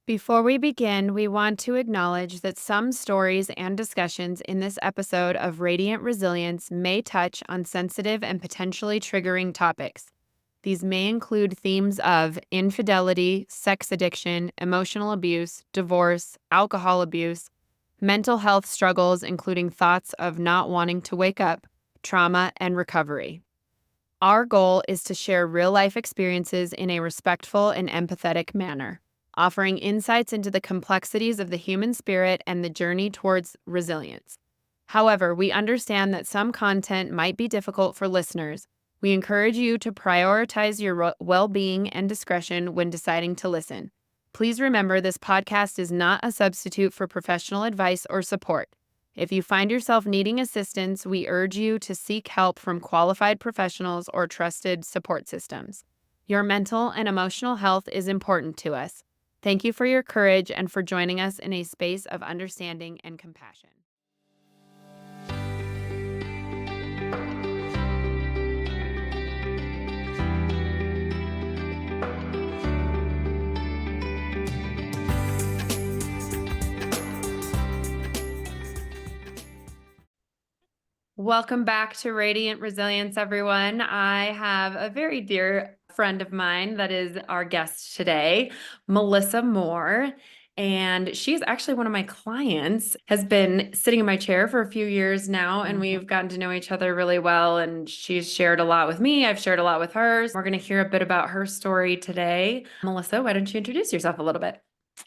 Before we begin, we want to acknowledge that some stories and discussions in this episode of Radiant Resilience may touch on sensitive and potentially triggering topics. These may include themes of infidelity, sex addiction, emotional abuse, divorce, alcohol abuse, mental health struggles, including thoughts of not wanting to wake up, trauma, and recovery. Our goal is to share real life experiences in a respectful and empathetic manner, offering insights into the complexities of the human spirit and the journey towards resilience. However, we understand that some content might be difficult for listeners. We encourage you to prioritize your well being and discretion when deciding to listen. Please remember this podcast is not a substitute for professional advice or support. If you find yourself needing assistance, we urge you to seek help from qualified professionals or trusted support systems. Your mental and emotional health is important to us. Thank you for your courage and for joining us in a space of understanding and compassion. Welcome back to Radiant Resilience, everyone. I have a very dear friend of mine that is our guest today, Melissa Moore. And she's actually one of my clients, has been sitting in my chair for a few years now, and we've gotten to know each other really well. And she's shared a lot with me. I've shared a lot with her. We're going to hear a bit about her story today. Melissa, why don't you introduce yourself a little bit?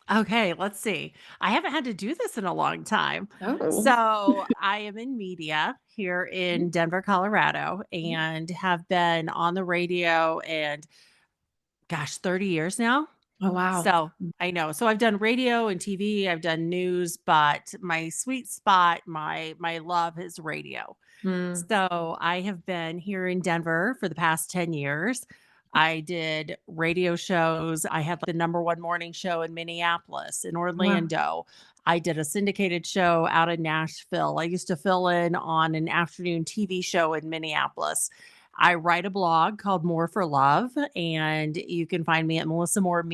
Okay, let's see. I haven't had to do this in a long time. Oh. So I am in media here in Denver, Colorado, and have been on the radio and 30 years now. Oh, wow. So I know. So I've done radio and TV, I've done news, but my sweet spot, my love is radio. Mm. So I have been here in Denver for the past 10 years. I did radio shows. I had the number one morning show in Minneapolis, in Wow. Orlando. I did a syndicated show out in Nashville. I used to fill in on an afternoon TV show in Minneapolis. I write a blog called More for Love, and you can find me at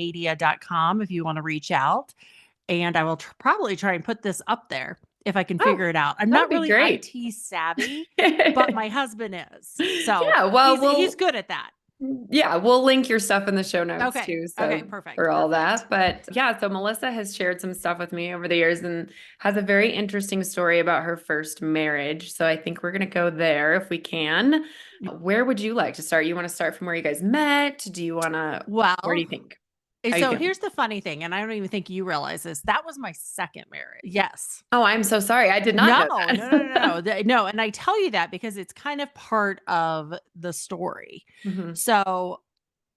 melissamoremedia.com if you want to reach out. And I will probably try and put this up there if I can Oh, figure it out. I'm that'd not be really great. IT savvy, but my husband is. So Yeah, well, he's good at that. we'll link your stuff in the show notes Okay. too, Okay. so Perfect. for all Perfect. that. But yeah, so Melissa has shared some stuff with me over the years and has a very interesting story about her first marriage. So I think we're gonna go there if we can. Where would you like to start? You want to start from where you guys met? Do you want to, where do Well, you think? How you so feeling? here's the funny thing, and I don't even think you realize this. That was my second marriage. Yes. Oh, I'm so sorry. I did not No, know no, no, no, that. no. No, and I tell you that because it's kind of part of the story. Mhm. So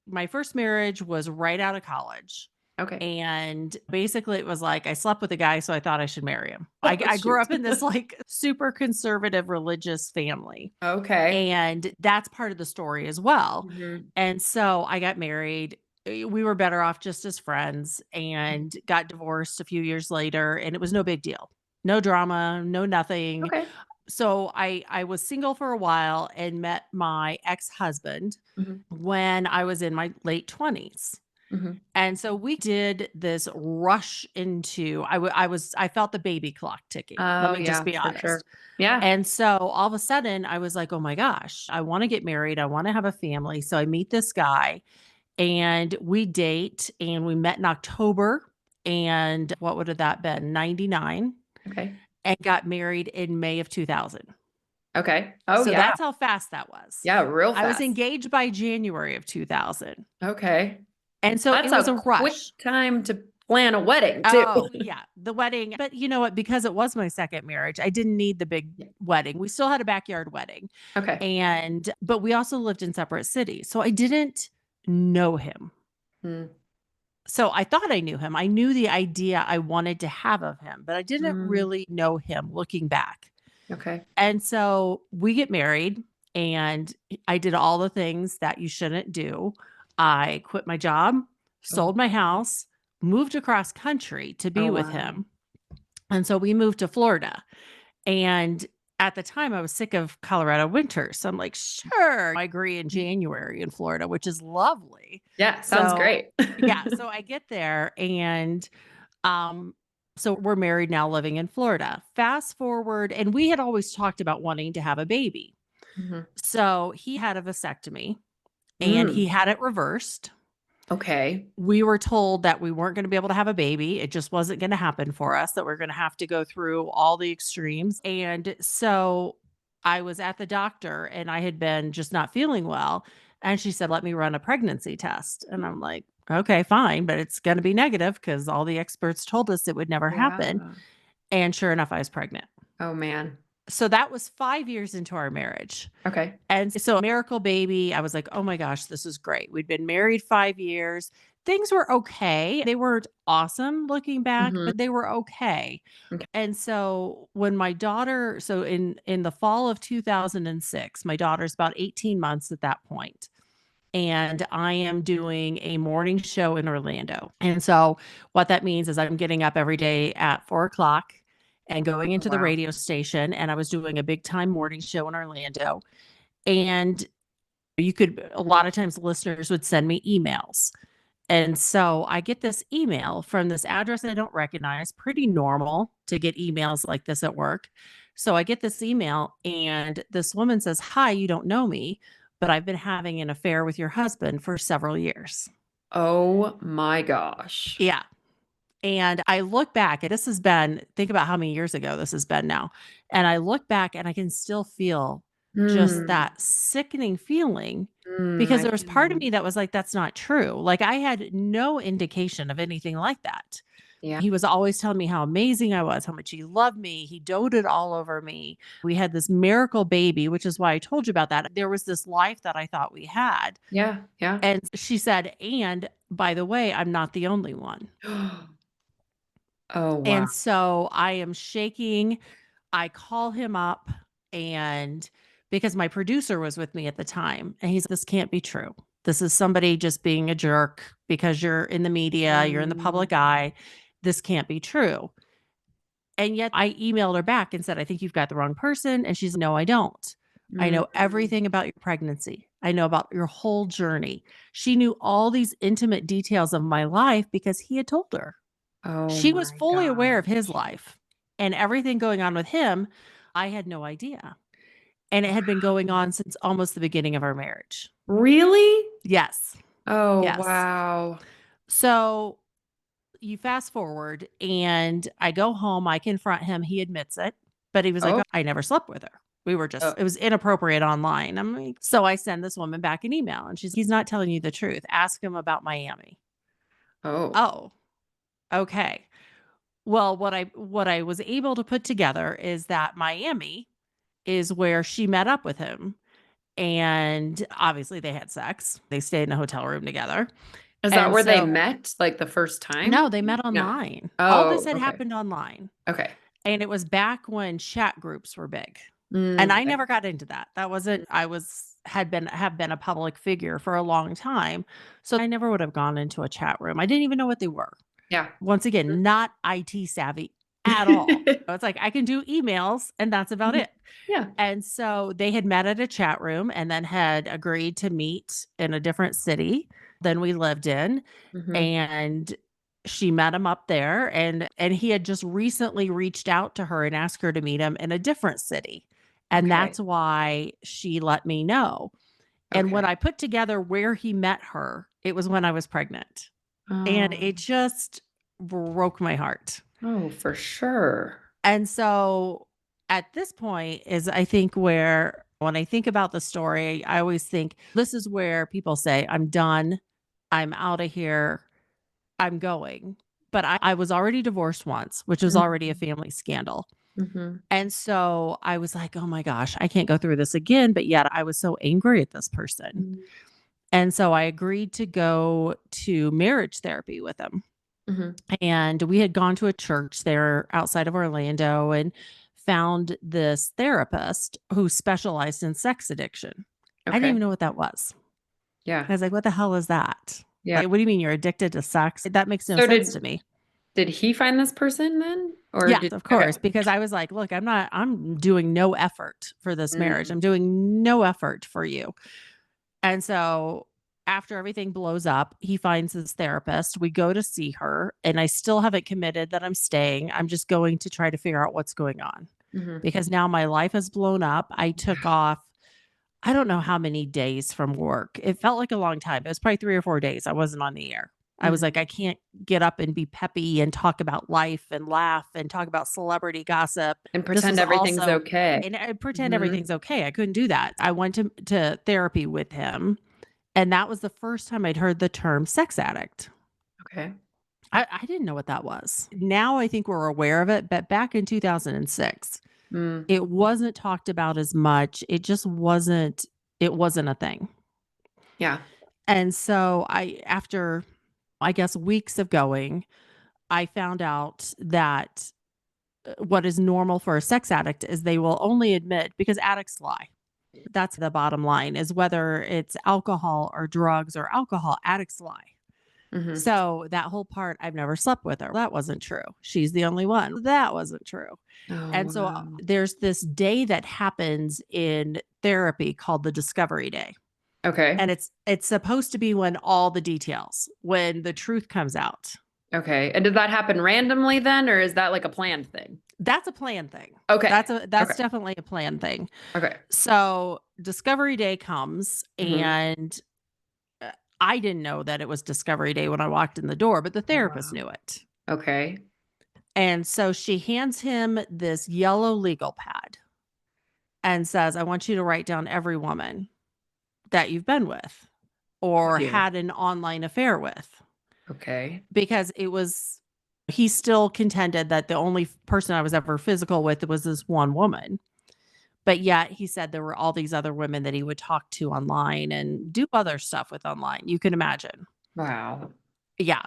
my first marriage was right out of college. Okay. And basically, it was like I slept with a guy, so I thought I should marry him. Oh, I grew shoot. up in this like super conservative religious family. Okay. And that's part of the story as well. Mhm. And so I got married. We were better off just as friends and got divorced a few years later. And it was no big deal. No drama, no nothing. Okay. So I was single for a while and met my ex-husband Mhm. when I was in my late 20s. Mhm. And so we did this rush into I felt the baby clock ticking. Let Oh, me just yeah, be for sure. honest. Yeah. And so all of a sudden I was like, "Oh my gosh, I want to get married. I want to have a family." So I meet this guy and we date and we met in October and what would have that been? 99 Okay. and got married in May of 2000. Okay. Oh, So yeah. that's how fast that was. Yeah, real I was fast. engaged by January of 2000. Okay. And so it That's was a a quick rush. time to plan a wedding too. Oh, yeah, the wedding, but you know what? Because it was my second marriage, I didn't need the big Yeah. wedding. We still had a backyard wedding, Okay. but we also lived in separate cities, so I didn't know him. Mm. So I thought I knew him. I knew the idea I wanted to have of him, but I didn't Mm. really know him looking back. Okay. And so we get married, and I did all the things that you shouldn't do. I quit my job, Oh. sold my house, moved across country to Oh, be with wow. him. And so we moved to Florida. And at the time, I was sick of Colorado winters. So I'm like, sure, I agree in January in Florida, which is lovely. Yeah, sounds So, great. yeah, so I get there and um so we're married now living in Florida. Fast forward, and we had always talked about wanting to have a baby. Mhm. So he had a vasectomy and he Mm, had it reversed. okay. We were told that we weren't going to be able to have a baby. It just wasn't going to happen for us, that we're going to have to go through all the extremes. And so I was at the doctor and I had been just not feeling well. And she said, let me run a pregnancy test. And I'm like, okay, fine, but it's going to be negative because all the experts told us it would never happen. Yeah. And sure enough, I was pregnant. Oh, man. So that was 5 years into our marriage. Okay. And so miracle baby, I was like, "Oh my gosh, this is great." We'd been married 5 years. Things were okay. They weren't awesome looking back, Mhm. but they were okay. Okay. And so when my daughter so in the fall of 2006, my daughter's about 18 months at that point, and I am doing a morning show in Orlando. And so what that means is I'm getting up every day at 4 o'clock and going Oh, into the wow. radio station, and I was doing a big time morning show in Orlando. And you could a lot of times listeners would send me emails. And so I get this email from this address I don't recognize, pretty normal to get emails like this at work. So I get this email and this woman says, "Hi, you don't know me, but I've been having an affair with your husband for several years." Oh my gosh. Yeah. And I look back, and this has been think about how many years ago this has been now. And I look back and I can still feel just Mm. that sickening feeling Mm, because I there was part of can me that was like, that's not true. Like I had no indication of anything like that. yeah. He was always telling me how amazing I was, how much he loved me. He doted all over me. We had this miracle baby, which is why I told you about that. There was this life that I thought we had. Yeah, yeah. And she said, and by the way, I'm not the only one. Oh, wow. And so I am shaking. I call him up and because my producer was with me at the time and he's this can't be true. This is somebody just being a jerk because you're in the media, you're in the Mm, public eye. This can't be true. And yet I emailed her back and said, I think you've got the wrong person. And she's, no, I don't. I mm. know everything about your pregnancy. I know about your whole journey. She knew all these intimate details of my life because he had told her. Oh She was my fully aware of his gosh. life and everything going on with him. I had no idea. And it had been going on since almost the beginning of our marriage. Really? Yes. Oh, Yes. wow. So you fast forward and I go home. I confront him. He admits it, but he was like, Oh, "Oh, I never slept with her. We were just, oh, it was inappropriate online." I'm like, so I send this woman back an email and he's not telling you the truth. Ask him about Miami. oh. Oh, okay. Well, what I was able to put together is that Miami is where she met up with him, and obviously they had sex. They stayed in a hotel room together, Is that and where they so met, like, the first time? no, they met No. online. All this Oh, had okay. happened online, Okay. and it was back when chat groups were big, and Mm, I okay. never got into that. That wasn't I was had been have been a public figure for a long time, so I never would have gone into a chat room. I didn't even know what they were. Yeah. Once again, not IT savvy at all. So it's like I can do emails and that's about Mhm. it. Yeah. And so they had met at a chat room and then had agreed to meet in a different city than we lived in. Mhm. And she met him up there and he had just recently reached out to her and asked her to meet him in a different city. And Okay. that's why she let me know. And when Okay. I put together where he met her, it was when I was pregnant. And Oh. it just broke my heart. Oh, for sure. And so at this point is I think where when I think about the story, I always think this is where people say, I'm done. I'm out of here. I'm going. But I was already divorced once, which was already a Mhm. family scandal. Mhm. And so I was like, oh my gosh, I can't go through this again. But yet I was so angry at this person. Mhm. And so I agreed to go to marriage therapy with him. Mhm. And we had gone to a church there outside of Orlando and found this therapist who specialized in sex addiction. I didn't even Okay. know what that was. Yeah. I was like, what the hell is that? Yeah. Like, what do you mean you're addicted to sex? That makes no So sense to did me. Did he find this person then? Or Yes, did of okay. course, because I was like, "Look, I'm doing no effort for this marriage. Mm, I'm doing no effort for you." And so after everything blows up, he finds his therapist. We go to see her, and I still haven't committed that I'm staying. I'm just going to try to figure out what's going on mhm. because now my life has blown up. I took off, I don't know how many days from work. It felt like a long time. It was probably 3 or 4 days I wasn't on the air. I was like, Mhm. I can't get up and be peppy and talk about life and laugh and talk about celebrity gossip. And This pretend was everything's also okay. and I pretend Mhm. everything's okay. I couldn't do that. I went to therapy with him, and that was the first time I'd heard the term sex addict. Okay. I didn't know what that was. Now I think we're aware of it, but back in 2006, Mm, it wasn't talked about as much. It wasn't a thing. yeah. And so after I guess weeks of going, I found out that what is normal for a sex addict is they will only admit because addicts lie. That's the bottom line is whether it's alcohol or drugs or alcohol, addicts lie. Mhm. So that whole part, I've never slept with her. That wasn't true. She's the only one. That wasn't true. Oh, And so wow. there's this day that happens in therapy called the discovery day. Okay. And it's supposed to be when the truth comes out. Okay. And did that happen randomly then, or is that like a planned thing? That's a plan thing. Okay. That's Okay. definitely a plan thing. Okay. So discovery day comes Mhm. and I didn't know that it was discovery day when I walked in the door, but the therapist Wow. knew it. Okay. And so she hands him this yellow legal pad and says, I want you to write down every woman that you've been with Oh, or dear. had an online affair with. Okay. Because he still contended that the only person I was ever physical with was this one woman. But yet he said there were all these other women that he would talk to online and do other stuff with online. You can imagine. Wow. Yeah.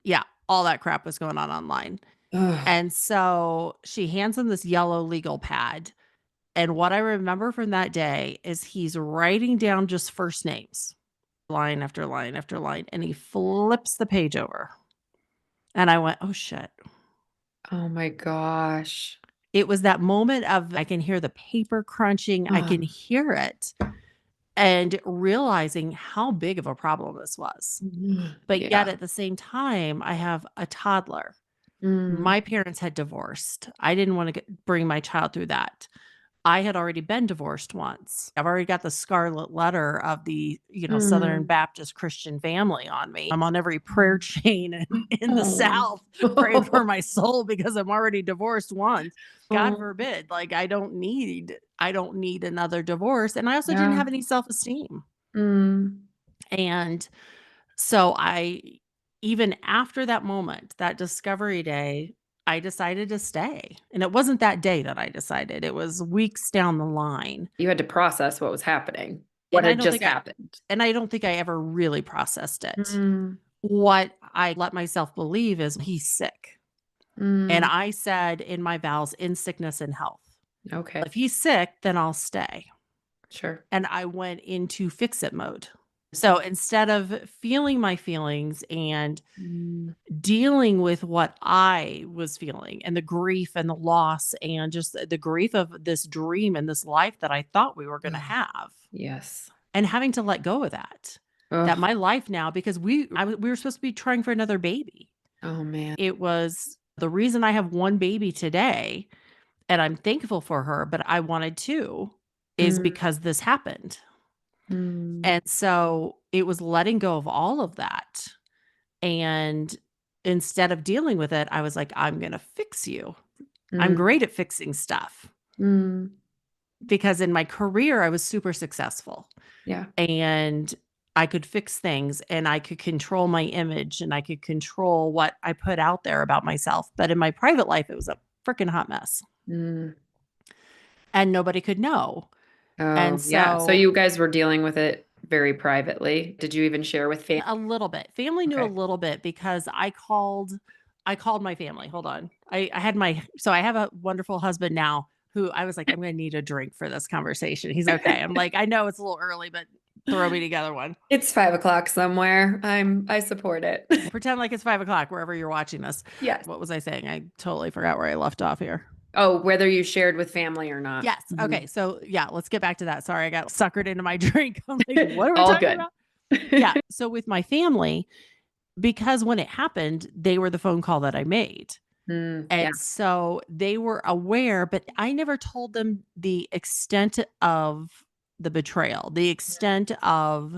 Yeah. All that crap was going on online. Ugh. And so she hands him this yellow legal pad. And what I remember from that day is he's writing down just first names, line after line after line, and he flips the page over. And I went, oh shit. Oh my gosh. It was that moment of I can hear the paper crunching, I Ugh. can hear it, and realizing how big of a problem this was. But yet Yeah. at the same time, I have a toddler. Mm, My parents had divorced. I didn't want to bring my child through that. I had already been divorced once. I've already got the scarlet letter of the, Southern mm, Baptist Christian family on me. I'm on every prayer mm. chain in the Oh. South praying for my soul because I'm already divorced once. God Oh, forbid. Like I don't need another divorce. And I also didn't yeah. have any self-esteem. Mm. And so even after that moment, that discovery day, I decided to stay. And it wasn't that day that I decided. It was weeks down the line. You had to process what was happening, what And I had don't just think I happened. and I don't think I ever really processed it. Mm, What I let myself believe is he's sick. And mm, I said in my vows, in sickness and health. okay, If he's sick, then I'll stay. sure. And I went into fix it mode. So instead of feeling my feelings and Mm, dealing with what I was feeling and the grief and the loss and just the grief of this dream and this life that I thought we were going to ugh, have yes. and having to let go of that. That Ugh. my life now, because we were supposed to be trying for another baby. Oh, man. It was the reason I have one baby today, and I'm thankful for her, but I wanted two, is Mm, because this happened. mm, And so it was letting go of all of that. And instead of dealing with it, I was like, I'm going to fix you. I'm mm, great at fixing stuff mm, because in my career, I was super successful yeah. and I could fix things and I could control my image and I could control what I put out there about myself. But in my private life, it was a freaking hot mess Mm. and nobody could know. And Oh, yeah. So so you guys were dealing with it very privately. Did you even share with family? a little bit. Family knew a Okay. little bit because I called my family. Hold on. I have a wonderful husband now who I was like, I'm gonna need a drink for this conversation. He's okay. I'm like, I know it's a little early, but Throw me together one. It's 5 o'clock somewhere. I support it. Pretend like it's 5 o'clock wherever you're watching this. Yes. What was I saying? I totally forgot where I left off here. Oh, whether you shared with family or not. Yes. Mhm. Okay. So yeah, let's get back to that. Sorry, I got suckered into my drink. I'm like, what are we All talking good. about? Yeah. So with my family, because when it happened, they were the phone call that I made. Yeah. And so they were aware, but I never told them the extent of the betrayal, the extent of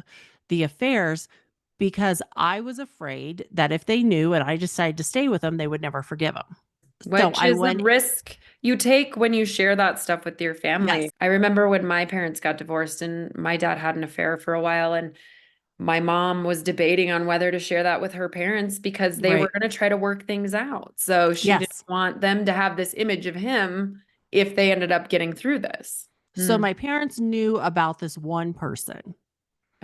the affairs, because I was afraid that if they knew and I decided to stay with them, they would never forgive them. So Which I is a went, risk you take when you share that stuff with your family. yes, I remember when my parents got divorced and my dad had an affair for a while, and my mom was debating on whether to share that with her parents because they were right. going to try to work things out. So she didn't Yes. want them to have this image of him if they ended up getting through this. So Hmm. my parents knew about this one person,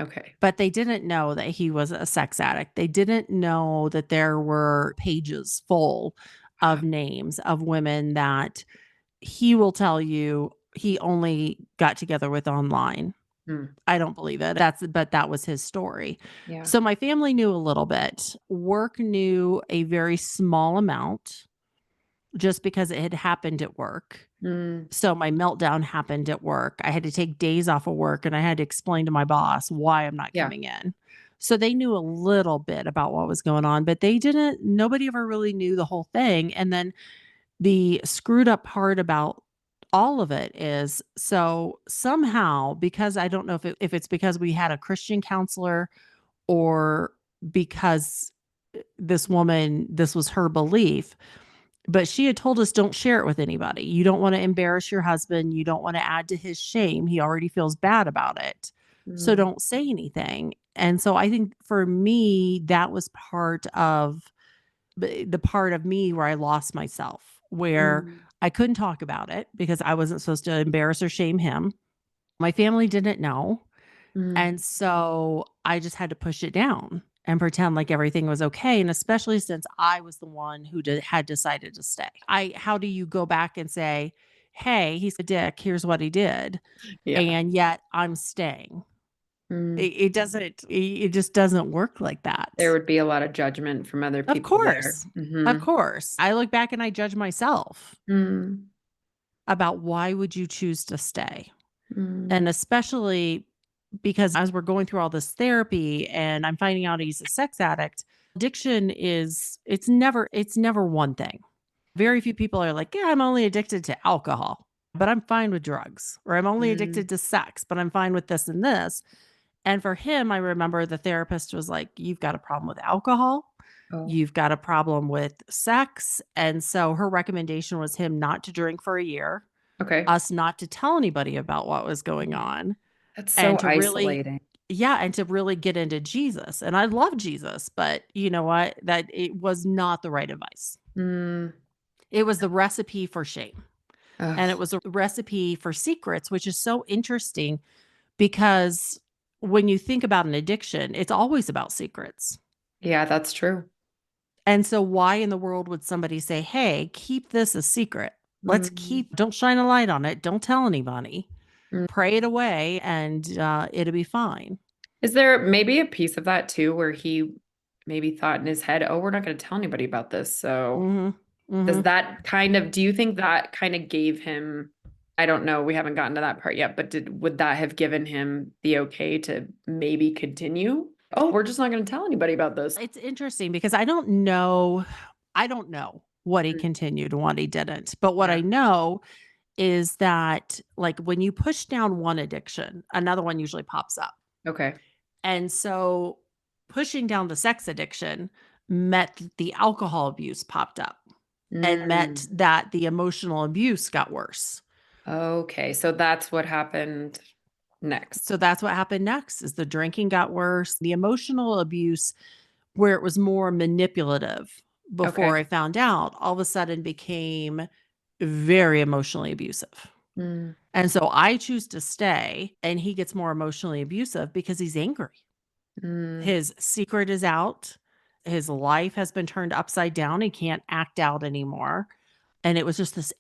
Okay. but they didn't know that he was a sex addict. They didn't know that there were pages full of names of women that he will tell you he only got together with online. Hmm. I don't believe it. But that was his story. Yeah. So my family knew a little bit. Work knew a very small amount just because it had happened at work. Hmm. So my meltdown happened at work. I had to take days off of work and I had to explain to my boss why I'm not Yeah. coming in. So they knew a little bit about what was going on, but they didn't nobody ever really knew the whole thing. And then the screwed up part about all of it is so somehow, because I don't know if it's because we had a Christian counselor or because this woman, this was her belief, but she had told us don't share it with anybody. You don't want to embarrass your husband. You don't want to add to his shame. He already feels bad about it. So Hmm. don't say anything. And so I think for me, that was part of the part of me where I lost myself, where Hmm. I couldn't talk about it because I wasn't supposed to embarrass or shame him. My family didn't know. Hmm. And so I just had to push it down and pretend like everything was okay. And especially since I was the one who had decided to stay. How do you go back and say, hey, he's a dick. Here's what he did. Yeah. And yet I'm staying. Hmm. It just doesn't work like There that. would be a lot of judgment from other Of people there. course. Of Hmm. course. I look back and I judge myself Hmm. about why would you choose to stay? Hmm. And especially because as we're going through all this therapy and I'm finding out he's a sex addict, addiction is it's never one thing. Very few people are like, "Yeah, I'm only addicted to alcohol, but I'm fine with drugs." Or I'm only Hmm. addicted to sex, but I'm fine with this and this. And for him, I remember the therapist was like, "You've got a problem with alcohol. Oh, You've got a problem with sex." And so her recommendation was him not to drink for a year, okay. us not to tell anybody about what was going on, That's and so to really isolating. yeah, and to really get into Jesus. And I love Jesus, but you know what? That it was not the right advice. Mm. It was the recipe for shame. And it Ugh. was a recipe for secrets, which is so interesting because when you think about an addiction, it's always about secrets. Yeah, that's true. And so why in the world would somebody say, "Hey, keep this a secret. Let's Mm. keep don't shine a light on it. Don't tell anybody. Mm. Pray it away and it'll be fine." Is there maybe a piece of that too where he maybe thought in his head, "Oh, we're not gonna tell anybody about this." So, Mhm. does Mhm. that kind of do you think that kinda gave him I don't know, we haven't gotten to that part yet, but did would that have given him the okay to maybe continue? "Oh, we're just not gonna tell anybody about this." It's interesting because I don't know what he Mm. continued and what he didn't. But what Yeah. I know is that like when you push down one addiction, another one usually pops up. Okay. And so pushing down the sex addiction meant the alcohol abuse popped up and meant Mm. that the emotional abuse got worse. Okay, so that's what happened next. So that's what happened next is the drinking got worse, the emotional abuse where it was more manipulative before Okay. I found out, all of a sudden became very emotionally abusive. Mm. And so I choose to stay, and he gets more emotionally abusive because he's angry. Mm. His secret is out. His life has been turned upside down. He can't act out anymore. And it was just this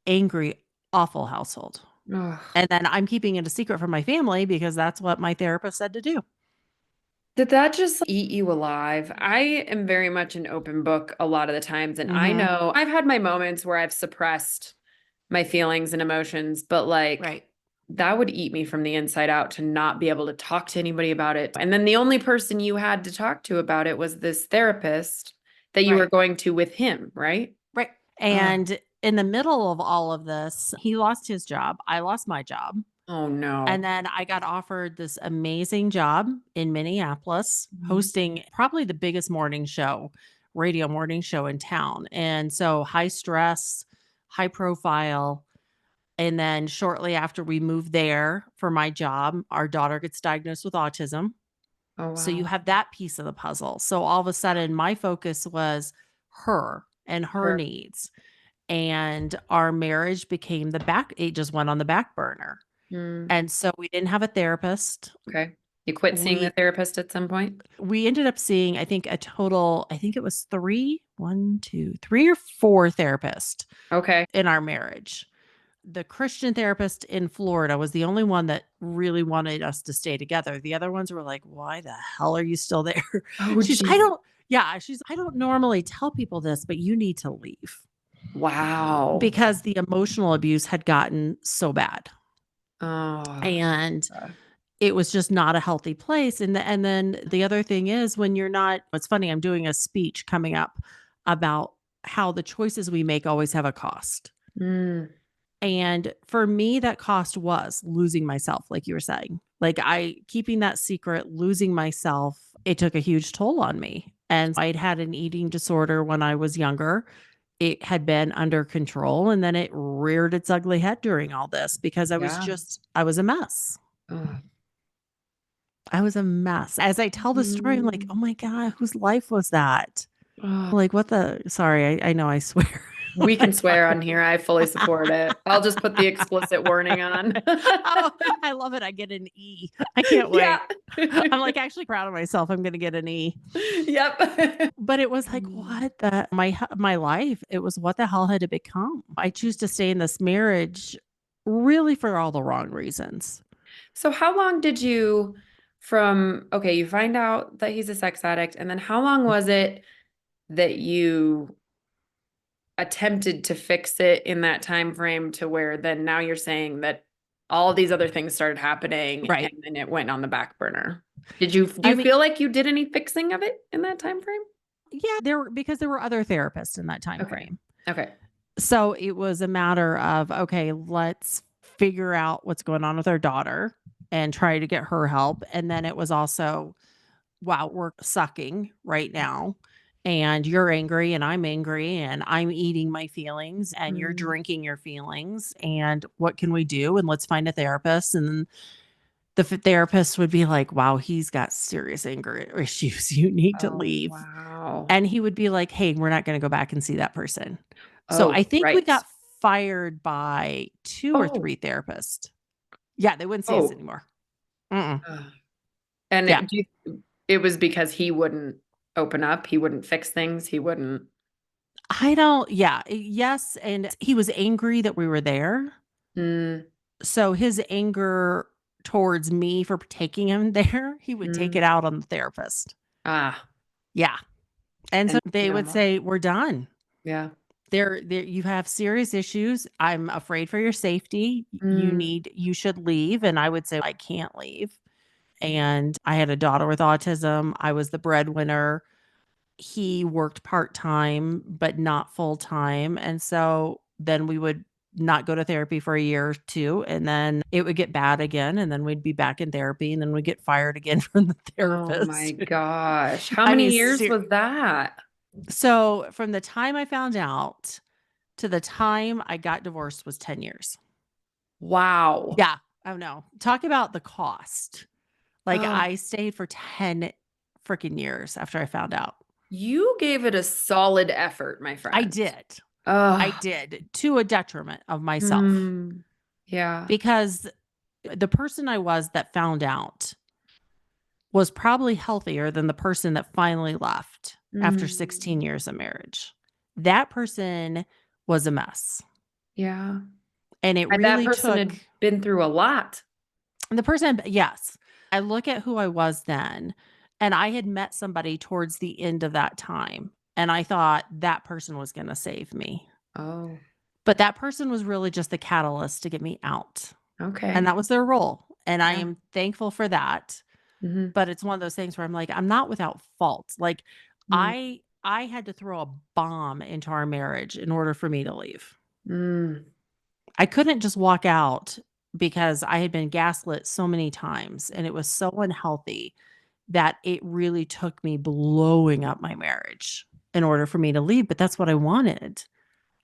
angry, awful household. Ugh. And then I'm keeping it a secret from my family because that's what my therapist said to do. Did that just eat you alive? I am very much an open book a lot of the times, and I Mhm. know I've had my moments where I've suppressed my feelings and emotions, but like Right. that would eat me from the inside out to not be able to talk to anybody about it. And then the only person you had to talk to about it was this therapist that you were Right. going to with him, right? Right. Oh, And in the middle of all of this, he lost his job. I lost my job. oh And no. then I got offered this amazing job in Minneapolis, Mhm. hosting probably the biggest morning show, radio morning show in town. And so high stress, high profile. And then shortly after we moved there for my job, our daughter gets diagnosed with autism. Oh So you wow. have that piece of the puzzle. So all of a sudden, my focus was her and her Sure. needs. And our marriage became it just went on the back burner. Mm, And so we didn't have a therapist. okay. You quit seeing the We therapist at some point? we ended up seeing, I think, a total, I think it was 3, 1, 2, 3 or 4 therapists Okay. in our marriage. The Christian therapist in Florida was the only one that really wanted us to stay together. The other ones were like, "Why the hell are you still there?" Oh, I geez. don't yeah, I don't normally tell people this, but you need to leave Wow. because the emotional abuse had gotten so bad. Oh, And uh, it was just not a healthy place. And then the other thing is when you're not it's funny, I'm doing a speech coming up about how the choices we make always have a cost. mm, And for me, that cost was losing myself, like you were saying. Like I keeping that secret, losing myself, it took a huge toll on me. And I'd had an eating disorder when I was younger. It had been under control and then it reared its ugly head during all this because yeah. I was a mess. Oh. I was a mess. As I tell the story, I'm like, Mm. "Oh my god, whose life was that?" Oh. Like, what the sorry, I know I swear when We I can talk swear on about here. I fully support it. I'll just put the explicit warning on. Oh, I love it. I get an E. I can't Yeah. wait. I'm, like, actually proud of myself. I'm gonna get an E. Yep. But it was like, Mm. what the my life, it was what the hell had it become? I choose to stay in this marriage really for all the wrong reasons. So how long did you from okay, you find out that he's a sex addict, and then how long was it that you attempted to fix it in that time frame to where then now you're saying that all these other things started happening and Right. then it went on the back burner? Do I you mean, feel like you did any fixing of it in that time frame? yeah, there were because there were other therapists in that time Okay. frame. Okay. So it was a matter of, okay, let's figure out what's going on with our daughter and try to get her help. And then it was also, wow, we're sucking right now. And you're angry and I'm eating my feelings and you're Mm. drinking your feelings. And what can we do? And let's find a therapist. And then therapist would be like, wow, he's got serious anger issues. You need to Oh, leave. wow. And he would be like, "Hey, we're not gonna go back and see that person." So Oh, I think we right. got fired by 2 or Oh, 3 therapists. Yeah, they wouldn't see us oh. anymore. Mm-mm. Ugh. And Yeah. it was because he wouldn't open up, he wouldn't fix things, he wouldn't. I don't yeah, yes, and he was angry that we were there. Mm, So his anger towards me for taking him there, he would take mm, it out on the therapist. ah, Yeah. And so and they would say, "We're done. yeah. There you have serious issues. I'm afraid for your safety. Mm, You should leave." And I would say, "I can't leave." And I had a daughter with autism. I was the breadwinner. He worked part-time, but not full-time. And so then we would not go to therapy for a year or 2, and then it would get bad again, and then we'd be back in therapy, and then we'd get fired again from the oh my therapist. gosh. How I mean, many years was that? so from the time I found out to the time I got divorced was 10 years. Wow. Yeah. Oh, no. Talk about the cost. Like, Oh, I stayed for 10 freaking years after I found out. you gave it a solid effort, my I friend. did. I Oh, did to a detriment of myself mm, yeah. because the person I was that found out was probably healthier than the person that finally left after Mm, 16 years of marriage. That person was a mess. yeah. And it That really person took had been through a lot. the person, yes. I look at who I was then, and I had met somebody towards the end of that time, and I thought that person was gonna save me. Oh, But that person was really just the catalyst to get me out, and okay. that was their role, and I Yeah. am thankful for that. Mhm. But it's one of those things where I'm like, I'm not without fault. Like, Mm, I had to throw a bomb into our marriage in order for me to leave. mm, I couldn't just walk out because I had been gaslit so many times, and it was so unhealthy that it really took me blowing up my marriage in order for me to leave, but that's what I wanted.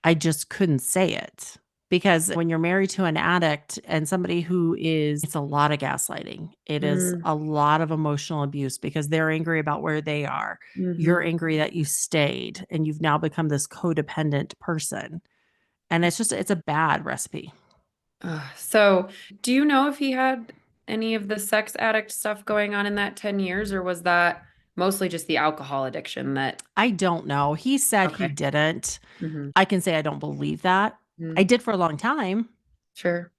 I just couldn't say it. Because when you're married to an addict and somebody who is it's a lot of gaslighting. It is mm, a lot of emotional abuse because they're angry about where they are. You're mhm. angry that you stayed and you've now become this codependent person. And it's a bad recipe. So, do you know if he had any of the sex addict stuff going on in that 10 years, or was that mostly just the alcohol addiction that, I don't know. He said he okay. didn't. Hmm. I can say I don't believe that. I Mm, did for a long time, sure.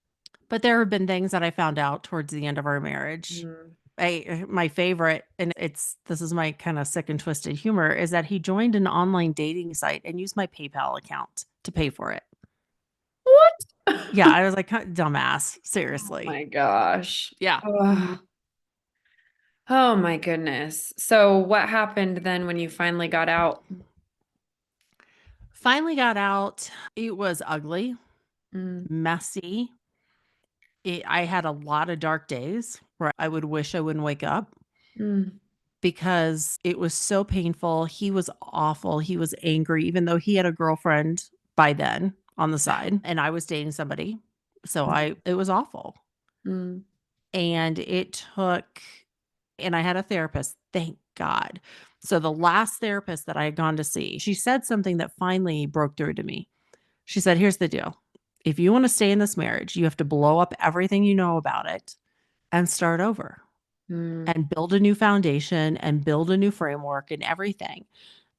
but there have been things that I found out towards the end of our marriage. Mm. My favorite, and it's this is my kind of sick and twisted humor, is that he joined an online dating site and used my PayPal account to pay for it. What? Yeah, I was like, Dumbass, Oh seriously." my gosh. Yeah. Mhm. Ugh. Oh my goodness. So, what happened then when you finally got out? Finally got out. It was ugly, Mm, messy. I had a lot of dark days where I would wish I wouldn't wake up mm, because it was so painful. He was awful. He was angry, even though he had a girlfriend by then on the side, and I was dating somebody. So it was awful. mm, And it took and I had a therapist, thank God. So the last therapist that I had gone to see, she said something that finally broke through to me. She said, "Here's the deal. If you want to stay in this marriage, you have to blow up everything you know about it and start over mm, and build a new foundation and build a new framework and everything."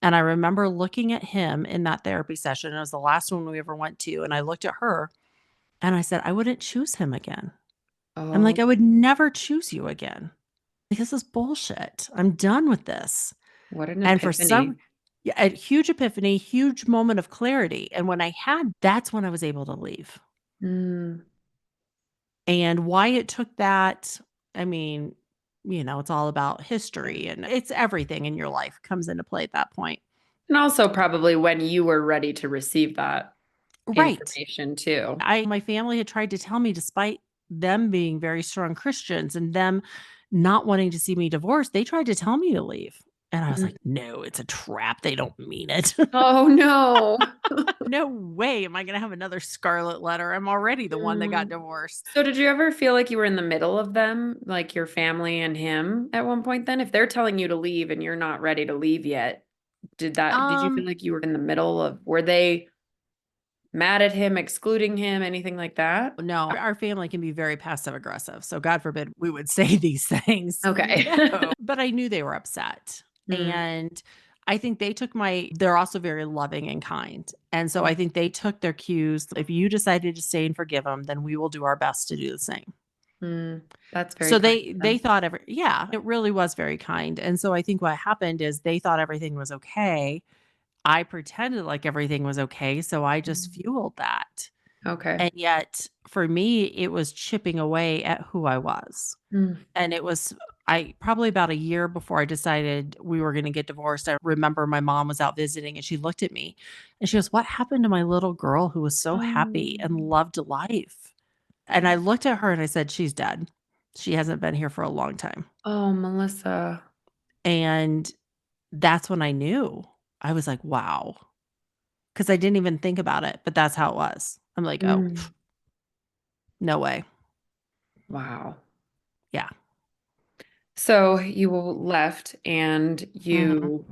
And I remember looking at him in that therapy session. It was the last one we ever went to. And I looked at her and I said, I wouldn't choose him again. I'm oh, like, I would never choose you again. This is bullshit. I'm done with this. what an And for some epiphany. yeah, a huge epiphany, huge moment of clarity. And when I had that's when I was able to leave. Mm. And why it took that, I mean, it's all about history and it's everything in your life comes into play at that point. And also, probably when you were ready to receive that Right. information, too. My family had tried to tell me despite them being very strong Christians and them not wanting to see me divorced, they tried to tell me to leave. And I was Mm. like, "No, it's a trap. They don't mean it." Oh, no. No way am I gonna have another scarlet letter. I'm already the one that got Mm. divorced. So, did you ever feel like you were in the middle of them, like your family and him at one point then? If they're telling you to leave and you're not ready to leave yet, did you feel Um, like you were in the middle of, were they mad at him, excluding him, anything like that? no, our family can be very passive aggressive. So God forbid we would say these things. Okay. No. But I knew they were upset. Mm, And I think they're also very loving and kind. And so I think they took their cues. If you decided to stay and forgive them, then we will do our best to do the same. mm, that's very So kind of they them. thought yeah, it really was very kind. And so I think what happened is they thought everything was okay. I pretended like everything was okay, so I just Mm. fueled that. Okay. And yet, for me, it was chipping away at who I was. Mm, And it was I probably about a year before I decided we were gonna get divorced, I remember my mom was out visiting and she looked at me and she goes, "What happened to my little girl who was so happy oh, and loved life?" And I looked at her and I said, "She's dead. She hasn't been here for a long time." oh, Melissa. And that's when I knew. I was like, "Wow." 'Cause I didn't even think about it, but that's how it was. I'm like, "Oh, Mm, no way." wow. Yeah. So you left and Mhm. you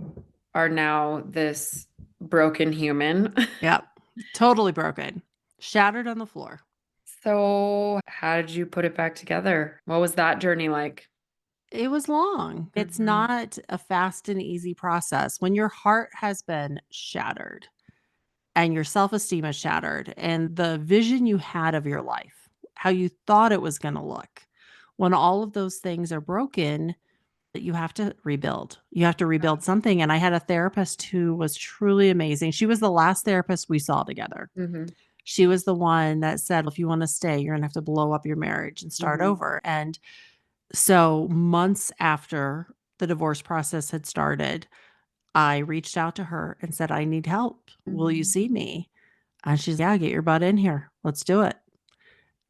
are now this broken human. Yep. Totally broken. Shattered on the floor. So how did you put it back together? What was that journey like? It was long. It's Mhm. not a fast and easy process. When your heart has been shattered and your self-esteem is shattered and the vision you had of your life, how you thought it was gonna look, when all of those things are broken, that you have to rebuild. You have to rebuild something, and I had a therapist who was truly amazing. She was the last therapist we saw together. Mhm. She was the one that said, "If you wanna stay, you're gonna have to blow up your marriage and start Mhm. over," and so months after the divorce process had started, I reached out to her and said, "I need help. Will you Mhm. see me?" And she's, "Yeah, get your butt in here. Let's do it."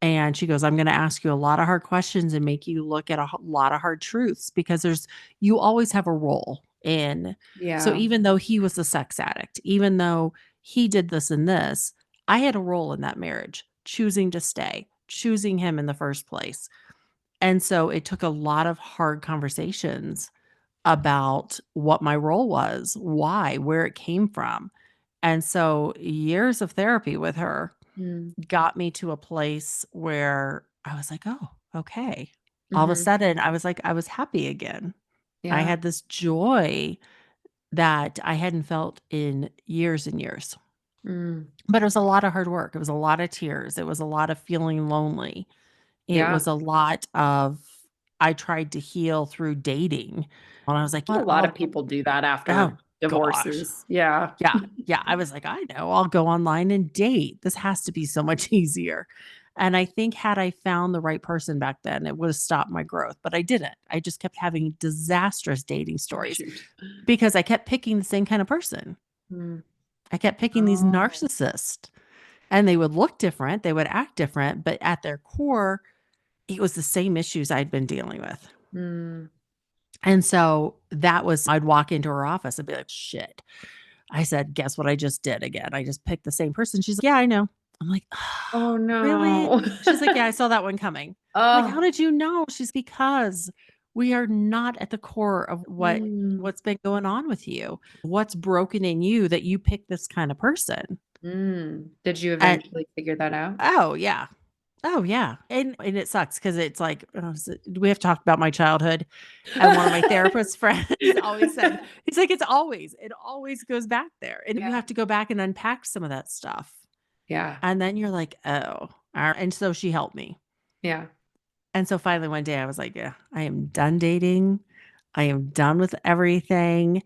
And she goes, "I'm gonna ask you a lot of hard questions and make you look at a lot of hard truths because there's you always have a role in." So Yeah. even though he was a sex addict, even though he did this and this, I had a role in that marriage, choosing to stay, choosing him in the first place. And so it took a lot of hard conversations about what my role was, why, where it came from. And so years of therapy with her Mm. got me to a place where I was like, "Oh, okay." All of a Mhm. sudden, I was like, I was happy again. I Yeah. had this joy that I hadn't felt in years and years. Mm. But it was a lot of hard work. It was a lot of tears. It was a lot of feeling lonely. It Yeah. was a lot of I tried to heal through dating. And I was like, A "What? lot of people do that after Oh gosh." divorces. Yeah. Yeah, yeah, I was like, "I know, I'll go online and date. This has to be so much easier." And I think had I found the right person back then, it would have stopped my growth, but I didn't. I just kept having disastrous dating Oh, stories shoot. because I kept picking the same kind of person. Mm. I kept picking these Oh. narcissists, and they would look different, they would act different, but at their core, it was the same issues I'd been dealing with. Mm. And so that was I'd walk into her office and be like, "Shit." I said, "Guess what I just did again? I just picked the same person." She's like, "Yeah, I know." I'm like, Oh, "Really?" no. She's like, "Yeah, I saw that one coming." I'm like, "How Oh. did you know?" She's "Because we are not at the core of Mm. what's been going on with you. What's broken in you that you pick this kind of person?" Mm. Did you And eventually figure that out? oh, yeah. Oh, yeah. And it sucks because it's like, we have talked about my childhood, and one of my therapist friends always said, he's like, it always goes back there, and you Yeah. have to go back and unpack some of that stuff, Yeah. and then you're like, "Oh," and so she helped me, Yeah. and so finally one day I was like, "Yeah, I am done dating. I am done with everything.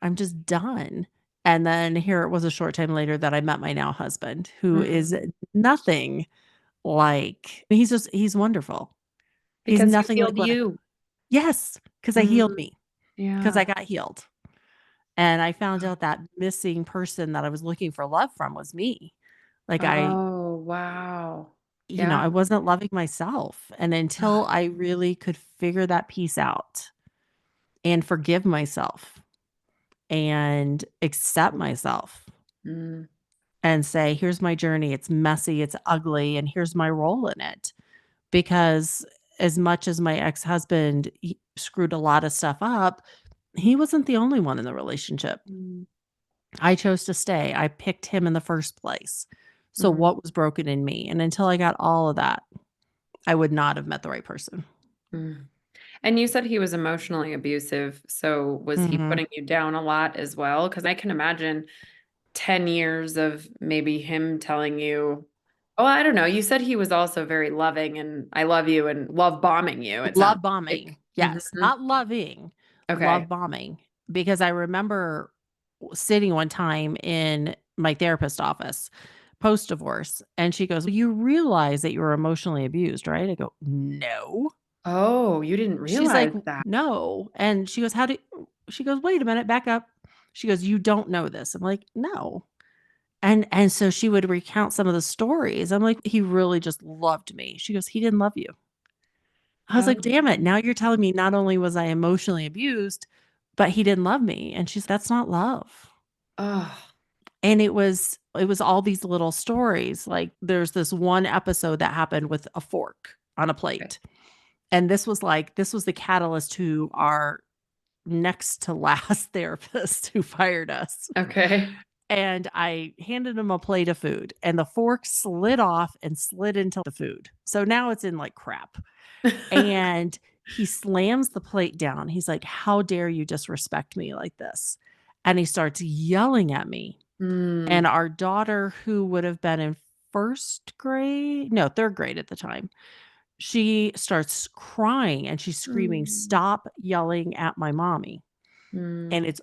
I'm just done." And then here it was a short time later that I met my now husband, who is Mm. nothing like he's wonderful. He's Because you nothing like healed what I you. yes, because I healed Mm. me, because Yeah. I got healed, and I found out that missing person that I was looking for love from was me. Like, Oh, wow. I Yeah. wasn't loving myself, and until I really could figure that piece out and forgive myself and accept myself Mm. and say, "Here's my journey. It's messy, it's ugly, and here's my role in it." Because as much as my ex-husband, he screwed a lot of stuff up, he wasn't the only one in the relationship. Mm. I chose to stay. I picked him in the first place. So Mhm. what was broken in me? And until I got all of that, I would not have met the right person. Mm. And you said he was emotionally abusive, so was he Mhm. putting you down a lot as well? Because I can imagine 10 years of maybe him telling you oh, I don't know, you said he was also very loving and "I love you" and love bombing you, it sounds Love bombing. like. Yes, Mhm. not loving, Okay. love bombing. Because I remember sitting one time in my therapist office post divorce, and she goes, "You realize that you were emotionally abused, right?" I go, "No." Oh, you didn't She's like, realize that. "No." And she goes, "How do" she goes, "Wait a minute, back up." She goes, "You don't know this." I'm like, "No." And so she would recount some of the stories. I'm like, "He really just loved me." She goes, "He didn't love you." I was like, Oh. "Damn it. Now you're telling me not only was I emotionally abused, but he didn't love me." And she's, "That's not love." Oh. And it was all these little stories. Like there's this one episode that happened with a fork on a Okay. plate. And this was the catalyst to our next to last therapist who fired us. Okay. And I handed him a plate of food, and the fork slid off and slid into the food. So now it's in like crap. And he slams the plate down. He's like, "How dare you disrespect me like this?" And he starts yelling at me. Mm. And our daughter, who would have been in 1st grade, no, 3rd grade at the time, she starts crying and she's screaming, Mm. "Stop yelling at my mommy." And Mm. it's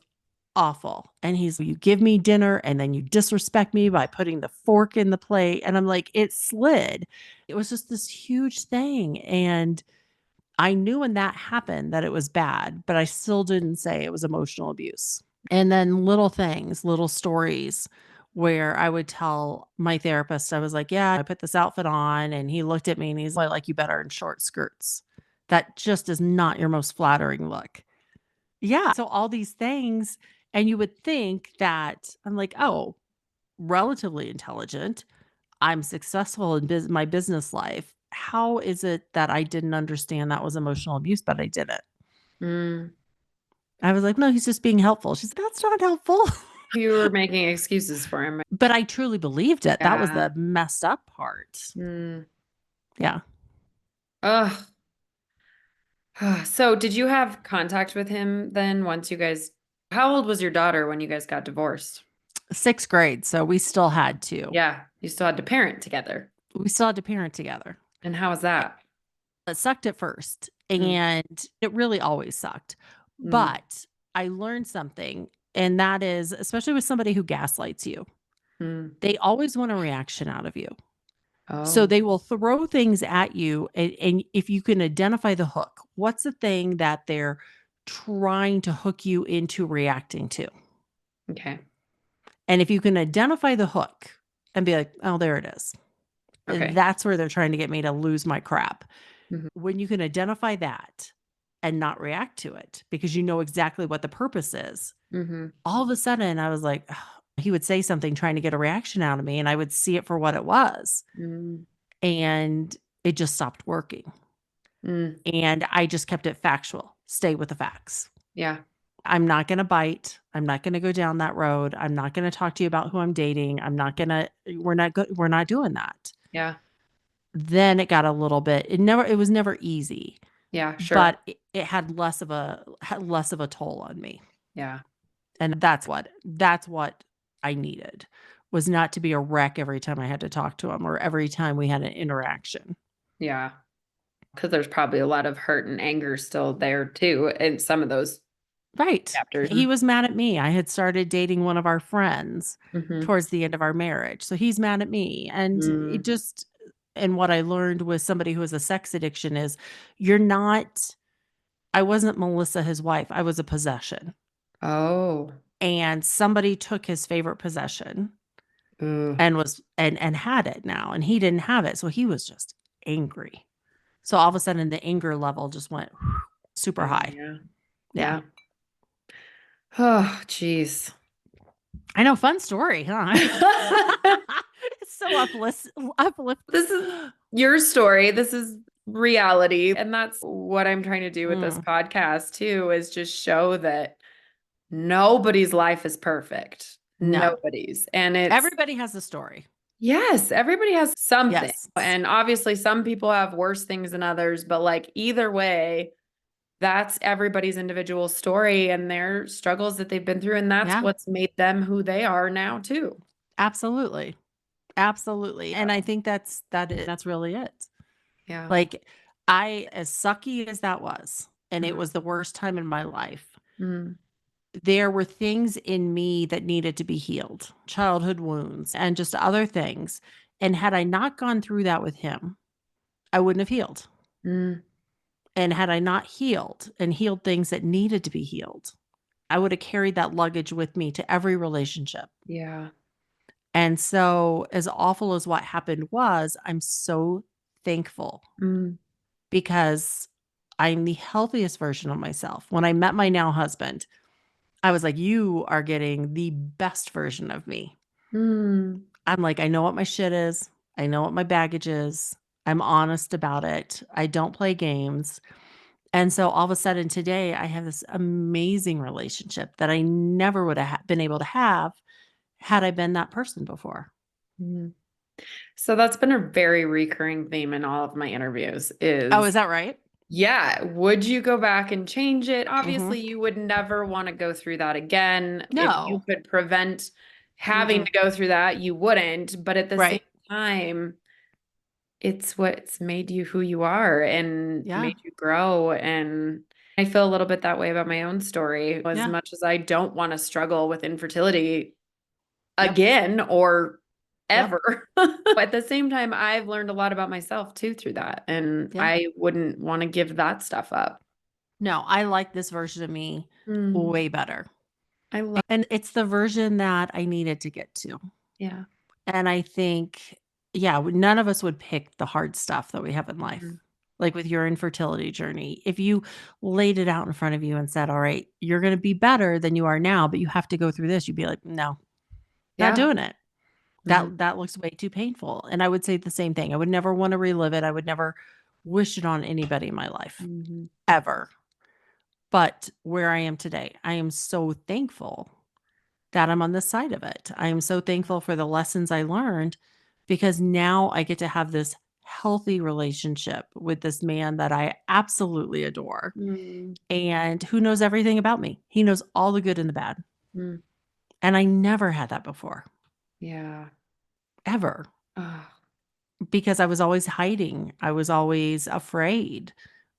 awful. And he's, "You give me dinner and then you disrespect me by putting the fork in the plate." And I'm like, it slid. It was just this huge thing. And I knew when that happened that it was bad, but I still didn't say it was emotional abuse. And then little things, little stories where I would tell my therapist, I was like, "Yeah, I put this outfit on." And he looked at me and he's like, "You better in short skirts. That just is not your most flattering look." Yeah. So all these things. And you would think that I'm like, oh, relatively intelligent. I'm successful in my business life. How is it that I didn't understand that was emotional abuse, but I didn't? Mm. I was like, no, he's just being helpful. She's like, that's not helpful. You were making excuses for him. But I truly believed it. That was Yeah. the messed up part. Mm. Yeah. Ugh. So, did you have contact with him then once you guys how old was your daughter when you guys got divorced? 6th grade. So Yeah, you still had to parent together. we still had to parent together. And how was that? It sucked at first, Mm. and it really always sucked. Mm. But I learned something, and that is, especially with somebody who gaslights you, Mm. they always want a reaction out of you. So Oh, they will throw things at you, and if you can identify the hook, what's the thing that they're trying to hook you into reacting to? okay. And if you can identify the hook and be like, "Oh, there it is." Okay. That's where they're trying to get me to lose my crap. Mhm. When you can identify that and not react to it because you know exactly what the purpose is, Mhm. all of a sudden I was like, he would say something trying to get a reaction out of me and I would see it for what it was. Mm. And it just stopped working. Mm. And I just kept it factual. Stay with the facts. Yeah. I'm not going to bite. I'm not going to go down that road. I'm not going to talk to you about who I'm dating. I'm not going to we're not good. We're not doing that. Yeah. Then it got a little bit it was never easy, Yeah, sure. but it had less of a toll on me. Yeah. And that's what I needed, was not to be a wreck every time I had to talk to him or every time we had an interaction. Yeah. Because there's probably a lot of hurt and anger still there too in some of those Right. chapters. He was mad at me. I had started dating one of our friends Mhm. towards the end of our marriage. So he's mad at me. And it Mm. just and what I learned with somebody who has a sex addiction is you're not I wasn't Melissa, his wife. I was a possession. Oh. And somebody took his favorite possession Ooh. and and had it now, and he didn't have it, so he was just angry. So all of a sudden, the anger level just went super Oh, high. yeah. Yeah. Yeah. Oh, jeez. I know, fun story, huh? It's so uplifting. This is your story. This is reality. And that's what I'm trying to do with this Mm, podcast too, is just show that nobody's life is perfect. no. Nobody's. And it's, Everybody has a story. yes, everybody has something. Yes. And obviously, some people have worse things than others, but like either way, that's everybody's individual story and their struggles that they've been through. And that's Yeah, what's made them who they are now, too. absolutely. Absolutely. And I think that's really it. Yeah. Like, I as sucky as that was, and it Mhm. was the worst time in my life, Mm. there were things in me that needed to be healed, childhood wounds and just other things. And had I not gone through that with him, I wouldn't have healed. Mm. And had I not healed and healed things that needed to be healed, I would have carried that luggage with me to every relationship. Yeah. And so, as awful as what happened was, I'm so thankful Mm. because I'm the healthiest version of myself. When I met my now husband, I was like, "You are getting the best version of me." Mm. I'm like, "I know what my shit is. I know what my baggage is. I'm honest about it. I don't play games." And so all of a sudden today, I have this amazing relationship that I never would have been able to have had I been that person before. Mm. So that's been a very recurring theme in all of my interviews Oh, is is, that right? yeah, would you go back and change it? Mhm. Obviously, you would never want to go through that again. If you No. could prevent having Mm-mm. to go through that, you wouldn't. But at the same Right. time, it's what's made you who you are and Yeah. made you grow. And I feel a little bit that way about my own story. As Yeah. much as I don't want to struggle with infertility Yep. again or Yep. ever, at the same time, I've learned a lot about myself too through that. And Yeah. I wouldn't want to give that stuff up. No, I like this version of me Mm, way better. I love, And it's the version that I needed to get to. yeah. And I think, yeah, none of us would pick the hard stuff that we have in life. Mhm. Like with your infertility journey, if you laid it out in front of you and said, all right, you're going to be better than you are now, but you have to go through this, you'd be like, no, not Yeah. doing it. Mhm. That looks way too painful. And I would say the same thing. I would never want to relive it. I would never wish it on anybody in my life Mhm. ever. But where I am today, I am so thankful that I'm on this side of it. I am so thankful for the lessons I learned because now I get to have this healthy relationship with this man that I absolutely adore Mm, and who knows everything about me. He knows all the good and the bad. mm, And I never had that before, yeah. ever, Oh, because I was always hiding. I was always afraid.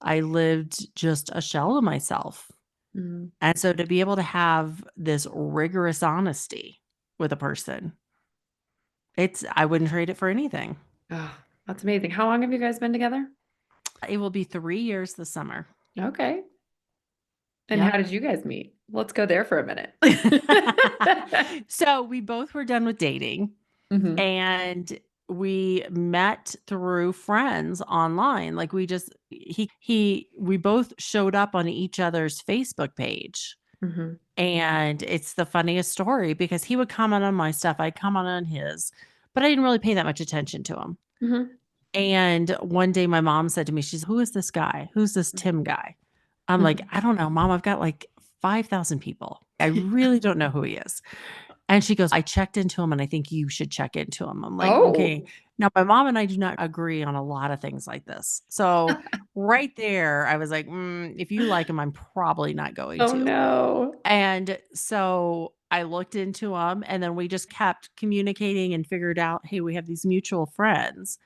I lived just a shell of myself. mm, And so to be able to have this rigorous honesty with a person, I wouldn't trade it for anything. oh, that's amazing. How long have you guys been together? It will be 3 years this summer. Okay. And Yep. how did you guys meet? Let's go there for a minute. So, we both were done with dating, Hmm. and we met through friends online. Like, we both showed up on each other's Facebook page, Hmm. and it's the funniest story because he would comment on my stuff, I'd comment on his, but I didn't really pay that much attention to him. Hmm. And one day my mom said to me, she's, "Who is this guy? Who's this Tim guy?" I'm like, Hmm. "I don't know, mom. I've got like 5,000 people. I really don't know who he is." And she goes, "I checked into him and I think you should check into him." I'm like, Oh, "Okay." Now, my mom and I do not agree on a lot of things like this. So, right there, I was like, if you like him, I'm probably not going oh to. no. And so I looked into him and then we just kept communicating and figured out, hey, we have these mutual friends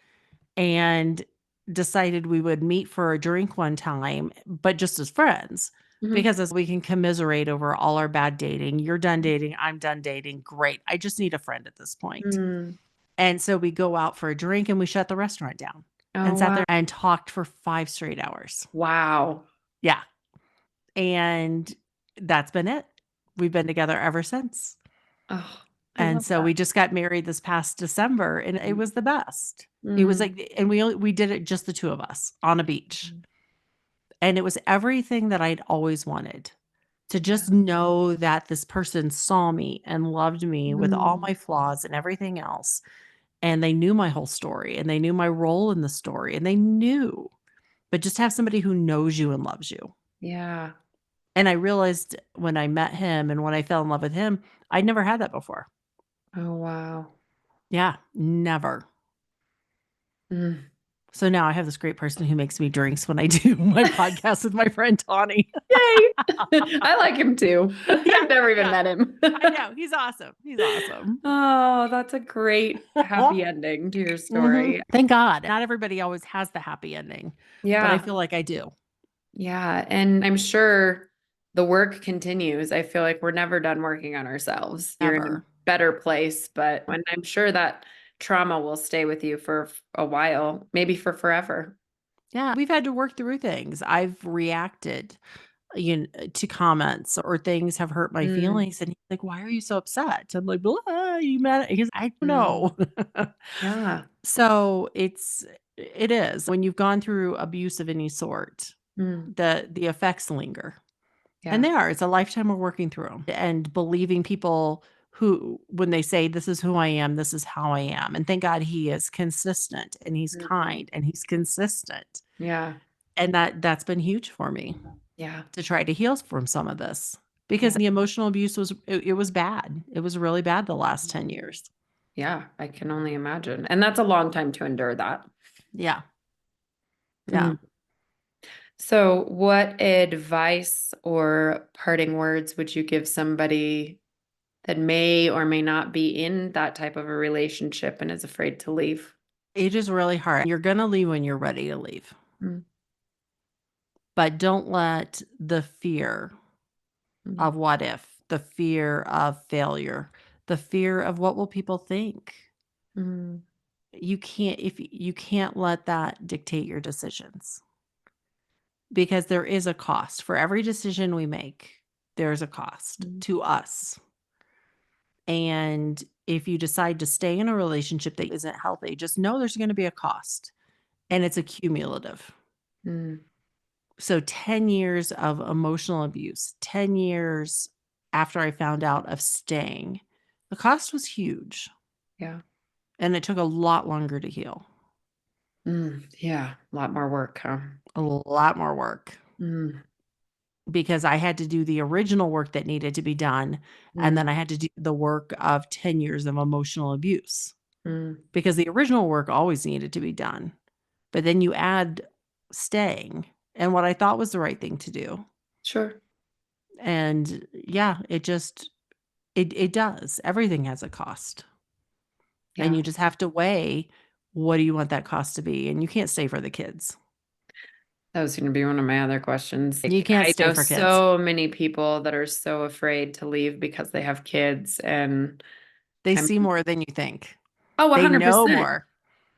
and decided we would meet for a drink one time, but just as friends. Hmm. Because as we can commiserate over all our bad dating, you're done dating, I'm done dating. Great. I just need a friend at this point. Mm. And so we go out for a drink and we shut the restaurant down and Oh, sat wow. there and talked for 5 straight hours. Wow. Yeah. And that's been it. We've been together ever since. Oh, I And love so that. we just got married this past December and it was the best. It was Mm. like, and we did it just the two of us on a beach. And it was everything that I'd always wanted, to Yeah. just know that this person saw me and loved me with all Mm. my flaws and everything else. And they knew my whole story and they knew my role in the story and they knew, but just have somebody who knows you and loves you. Yeah. And I realized when I met him and when I fell in love with him, I'd never had that before. Oh, wow. Yeah, never. Mm. So now I have this great person who makes me drinks when I do my podcast with my friend Tawny. Yay. I like him too. Yeah, I've never even yeah. met him. I know. He's awesome. He's awesome. Oh, that's a great happy ending to your story. Thank God. Not everybody always has the happy ending, but I Yeah. feel like I do. Yeah. And I'm sure the work continues. I feel like we're never done working on ourselves. You're in a Ever. better place, but and I'm sure that trauma will stay with you for a while, maybe for forever. Yeah. We've had to work through things. I've reacted, to comments or things have hurt my Mm, feelings. And he's like, "Why are you so upset?" I'm like, "Blah, you mad?" Because I don't mm, know. yeah. So it is when you've gone through abuse of any sort, Mm, the effects linger. And yeah. they are. It's a lifetime of working through them and believing people who, when they say, "This is who I am, this is how I am." And thank God he is consistent and he's Mhm. kind and he's consistent. Yeah. And that's been huge for me Yeah. to try to heal from some of this because Yeah. the emotional abuse it was bad. It was really bad the last 10 years. Yeah. I can only imagine. And that's a long time to endure that. Yeah. Yeah. Mm. So, what advice or parting words would you give somebody that may or may not be in that type of a relationship and is afraid to leave. Age is really hard. You're gonna leave when you're ready to leave, Mm, but don't let the fear mm, of what if, the fear of failure, the fear of what will people think. mm, You can't let that dictate your decisions because there is a cost. For every decision we make, there's a cost mm, to us. And if you decide to stay in a relationship that isn't healthy, just know there's going to be a cost and it's accumulative. mm. So 10 years of emotional abuse, 10 years after I found out of staying, the cost was huge Yeah. and it took a lot longer to heal, Yeah. A lot more work, huh? a lot more work Mm, because I had to do the original work that needed to be done. And mm, then I had to do the work of 10 years of emotional abuse mm. because the original work always needed to be done. But then you add staying and what I thought was the right thing to do. Sure. And yeah, it does. Everything has a cost. And Yeah. you just have to weigh what do you want that cost to be? And you can't stay for the kids. That was going to be one of my other questions. You Like, can't I stay know for kids. so many people that are so afraid to leave because they have kids. And They I'm, see more than you think. oh, They know 100%. more.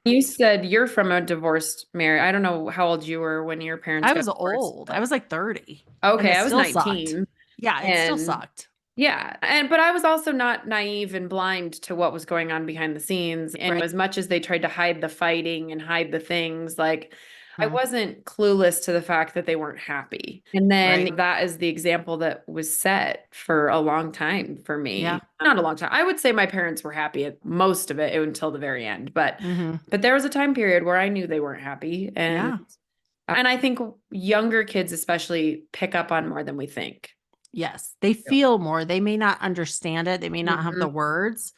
You said you're from a divorced marriage. I don't know how old you were when your parents I got was divorced, old. I but was like 30 and okay, it I was still sucked. 19. Yeah, it still And sucked. yeah, but I was also not naive and blind to what was going on behind the scenes. And Right. as much as they tried to hide the fighting and hide the things, like I Mhm. wasn't clueless to the fact that they weren't happy. And Right. then that is the example that was set for a long time for Yeah. me. Not a long time. I would say my parents were happy at most of it until the very end, Mhm. but there was a time period where I knew they weren't happy, Yeah. and I think younger kids especially pick up on more than we think. Yes. They feel more. They may not understand it. They may not have the Mhm. words.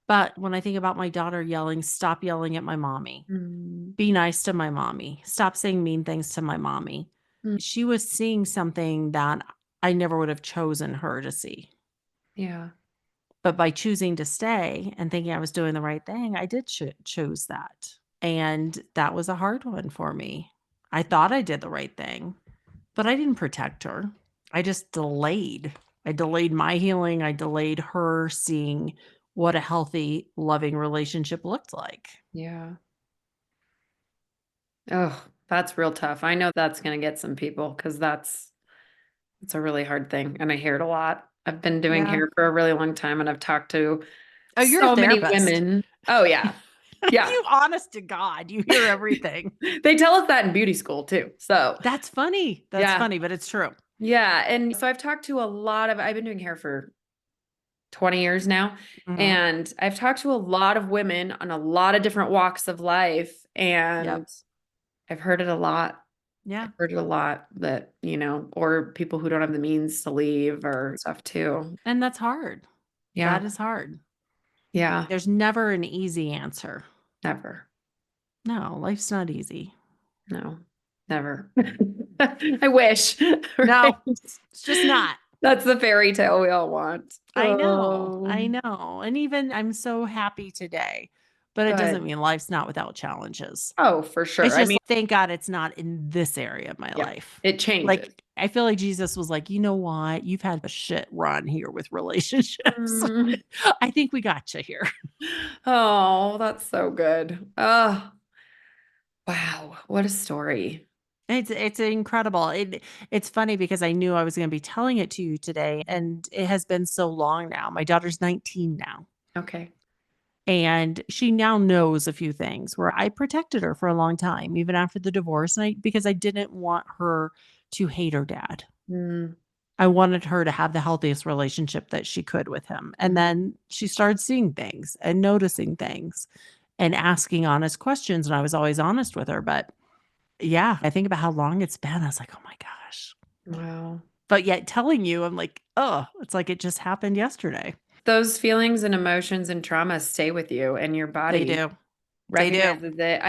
But when I think about my daughter yelling, "Stop yelling at my mommy. Mm, Be nice to my mommy. Stop saying mean things to my mommy." mm, She was seeing something that I never would have chosen her to see. yeah. But by choosing to stay and thinking I was doing the right thing, I did choose that. And that was a hard one for me. I thought I did the right thing, but I didn't protect her. I just delayed. I delayed my healing. I delayed her seeing what a healthy, loving relationship looked like. Yeah. Oh, that's real tough. I know that's going to get some people because it's a really hard thing. And I hear it a lot. I've been doing Yeah. hair for a really long time and I've talked to Oh, you're a so many therapist. women. Oh, yeah. Yeah. You honest to God, you hear everything. They tell us that in beauty school too. So, That's funny. That's yeah. funny, but it's true. Yeah. And so I've talked to I've been doing hair for 20 years now. Mhm. And I've talked to a lot of women on a lot of different walks of life. Yep. And I've heard it a lot. Yeah. I've heard it a lot that, or people who don't have the means to leave or stuff too. And that's hard. Yeah. That is hard. Yeah. There's never an easy answer. Never. No, life's not easy. No, never. I wish, right? No, it's just not. That's the fairy tale we all want. I know. Oh, I know. And even I'm so happy today, but it doesn't good. mean life's not without challenges. Oh, for It's sure. I just mean, thank God it's not in this area of my yeah, life. it changes. Like, I feel like Jesus was like, "You know what? You've had a shit run here with relationships. Mm. I think we got you here." Oh, that's so good. Oh, wow. What a story. It's incredible. It's funny because I knew I was gonna be telling it to you today, and it has been so long now. My daughter's 19 now, Okay. and she now knows a few things where I protected her for a long time, even after the divorce, and I because I didn't want her to hate her dad. Mm, I wanted her to have the healthiest relationship that she could with him. And mhm. then she started seeing things and noticing things and asking honest questions. And I was always honest with her. But yeah, I think about how long it's been. I was like, oh my gosh. Wow. But yet telling you, I'm like, oh, it's like it just happened yesterday. Those feelings and emotions and trauma stay with you and your They body. do. They do. recognizes it.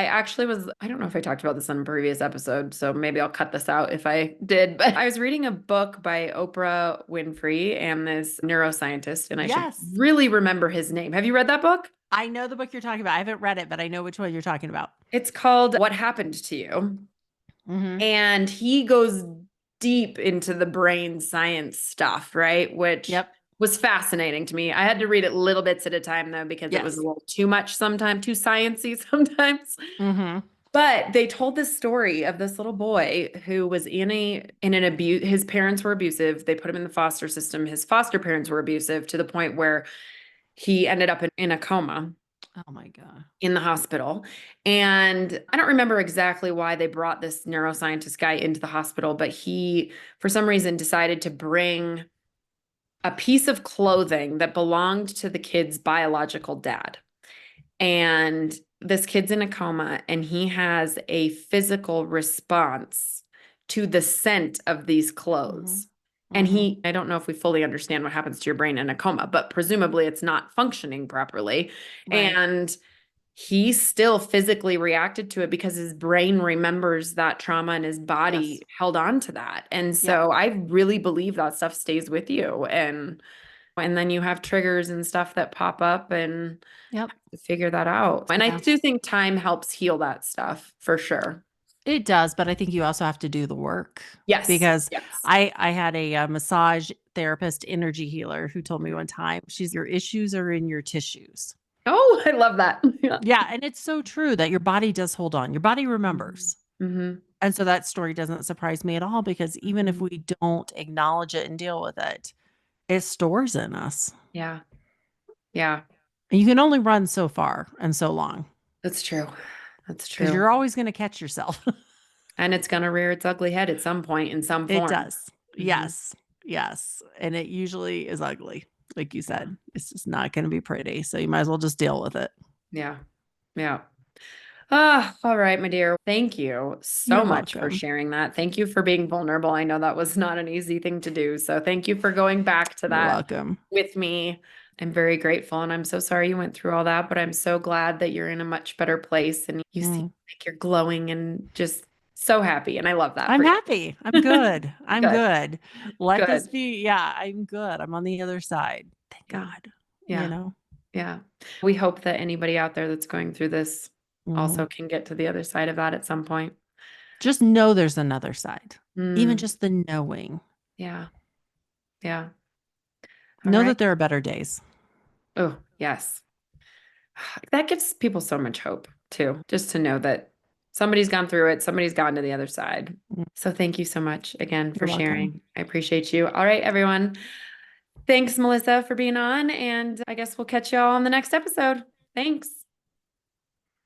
I don't know if I talked about this on a previous episode, so maybe I'll cut this out if I did, but I was reading a book by Oprah Winfrey and this neuroscientist, and I should Yes. really remember his name. Have you read that book? I know the book you're talking about. I haven't read it, but I know which one you're talking about. It's called What Happened to You. Mhm. And he goes deep into the brain science stuff, right? Which Yep. was fascinating to me. I had to read it little bits at a time though, because it was a Yes. little too much sometimes, too sciencey sometimes. Mhm. But they told this story of this little boy who was in an abuse. His parents were abusive. They put him in the foster system. His foster parents were abusive to the point where he ended up in a coma Oh my god. in the hospital. And I don't remember exactly why they brought this neuroscientist guy into the hospital, but he, for some reason, decided to bring a piece of clothing that belonged to the kid's biological dad. And this kid's in a coma, and he has a physical response to the scent of these Mhm. clothes. And Mhm. I don't know if we fully understand what happens to your brain in a coma, but presumably it's not functioning properly. Right. And he still physically reacted to it because his brain remembers that trauma and his Yes. body held on to that. And Yep. so I really believe that stuff stays with you. And then you have triggers and stuff that pop up and Yep. to figure that out. And I Yeah. do think time helps heal that stuff for sure. It does, but I think you also have to do the work Yes. because Yes. I had a, massage therapist, energy healer who told me one time, she's your issues are in your tissues. Oh, I love that. Yeah. Yeah, and it's so true that your body does hold on. Your body Mhm. remembers. Mhm. And so that story doesn't surprise me at all because even if Mhm. we don't acknowledge it and deal with it, it stores in us. Yeah. Yeah. And you can only run so far and so long That's true. That's because true. you're always going to catch yourself. And it's going to rear its ugly head at some point in some It form. does. Mhm. Yes. Yes. And it usually is ugly. Like you Yeah. said, it's just not going to be pretty. So you might as well just deal with it. Yeah. Yeah. Ah, all right, my dear. Thank you so You're much for welcome. sharing that. Thank you for being vulnerable. I know that was not an easy thing to do. So thank you for going back to You're that welcome. with me. I'm very grateful and I'm so sorry you went through all that, but I'm so glad that you're in a much better place and you seem Mm. like you're glowing and just so happy. And I love that I'm for happy. I'm you. good. I'm Good, good. Let this good. be. Yeah, I'm good. I'm on the other side. Thank Yeah, God. You yeah, know? yeah. We hope that anybody out there that's going through this Mhm. also can get to the other side of that at some point. Just know there's another side. Even Mm, just the knowing. yeah, yeah. All Know right. that there are better days. Oh, yes. That gives people so much hope too, just to know that somebody's gone through it, somebody's gone to the other side. Mm. So thank you so much again for You're welcome. sharing. I appreciate you. All right, everyone. Thanks, Melissa, for being on. And I guess we'll catch you all on the next episode. Thanks.